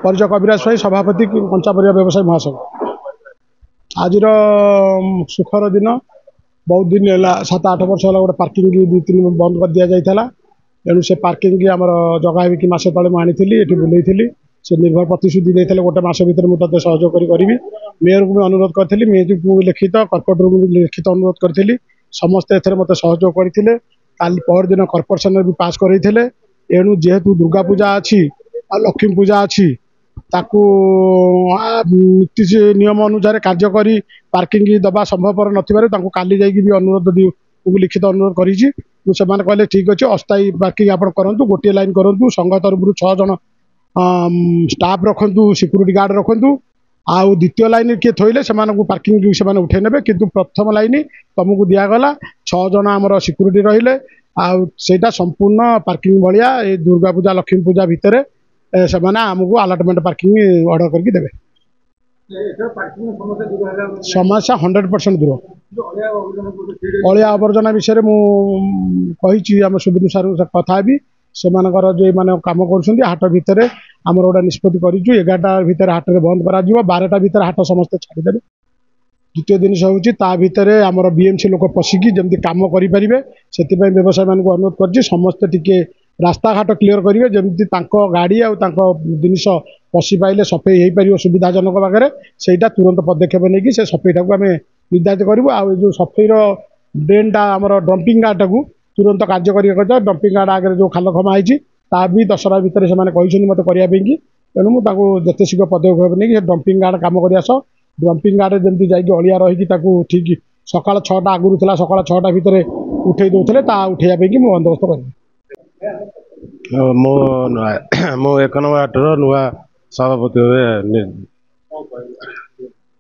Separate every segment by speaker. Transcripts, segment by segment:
Speaker 1: परिचय कविराज स्वाई सभापति कंचा परिया व्यवसाय महासंघ। आज सुखर दिन बहुत दिन है 7-8 वर्ष है गोटे पार्किंग 2-3 बंद कर दि जाता तेणु से पार्किंग आम जगह भी मस तले मुझे ये बुलाई से निर्भर प्रतिश्रुति देते गोटे मस भर मुझे सहयोग करी मेयर को भी अनुरोध करी मेयर को लिखित कर्पोरेटर को भी लिखित अनुरोध करी समस्ते ए मत सहयोग करते पर दिन कर्पोरेशन भी पास करते एणु जेहेतु दुर्गा पूजा अच्छी लक्ष्मी पूजा अच्छी ताकू नीति नियम अनुसार कार्यकरी पार्किंग दबा संभवपर नथिबारे काली जाइए भी अनुरोध लिखित अनुरोध करी कहले ठीक अच्छे अस्थायी पार्किंग आप करूँ गोटे लाइन करूँ संघ तरफ 6 जन स्टाफ रखु सिक्यूरीटी गार्ड रखु आउ द्वितीय लाइन किए थोले से पार्किंग से उठे ने कि प्रथम लाइन तुमको दिगला 6 जन आमर सिक्यूरीटी रहिले आउटा संपूर्ण पार्किंग भाया ये दुर्गा पूजा लक्ष्मी पूजा भितर से आमको आलटमेंट पार्किंग ऑर्डर करके देवे। समस्या 100% दूर अलिया आवर्जना विषय मुझे आम सुबिन सार कथा भी से जो मैंने कम कर हाट भितर आम गोटे निष्पत्ति कर 11टा भितर हाट में बंद कर 12टा भितर हाट समस्ते छाड़देवे। द्वितीय जिनस हूँ भितर आमर बीएमसी लोक पशिकी जमी कम करेंगे से व्यवसाय मान अनुरोध कर समस्ते टी रास्ता घाट क्लीयर करेंगे जमी गाड़ी जिनस पशि पाइले सफाई हो पार सुविधाजनक पाखे से तुरंत पदक्षेप नहीं से सफाईटा को आम निर्धारित करूँ जो सफाईर ड्रेनटा आम डंपिंग गार्ड टाक तुरंत कार्यकारी डंपिंग गार्ड आगे जो खाल खमा होती भी दशहरा भितर से मत करने तेणु मुझे जिते शीघ्र पदक्षेप नहीं डंपिंग गार्ड कम कर डंपिंग गार्ड जमी जा अलिया रही ठीक सकाल 6टा आगुरी था सकाल 6टा भितर उठे दौले उठेबापी मुझे बंदोबस्त करी
Speaker 2: मो 1 नंबर वार्डर नुआ सभापति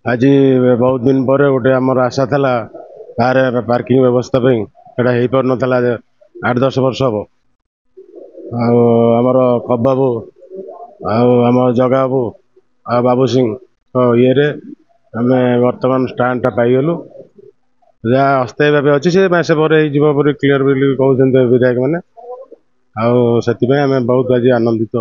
Speaker 2: आज बहुत दिन पर गोटे आमर आशा था बाहर पार्किंग व्यवस्था हो पार ना 8-10 वर्ष हम आमर कब बाबू आम जगा बाबू आ बाबू सिंह ये आम बर्तमान स्टाणटा पाइगलु जहाँ अस्थायी भाव अच्छी से मसे पर क्लीयर कहते विधायक मैंने आम बहुत आज आनंदित।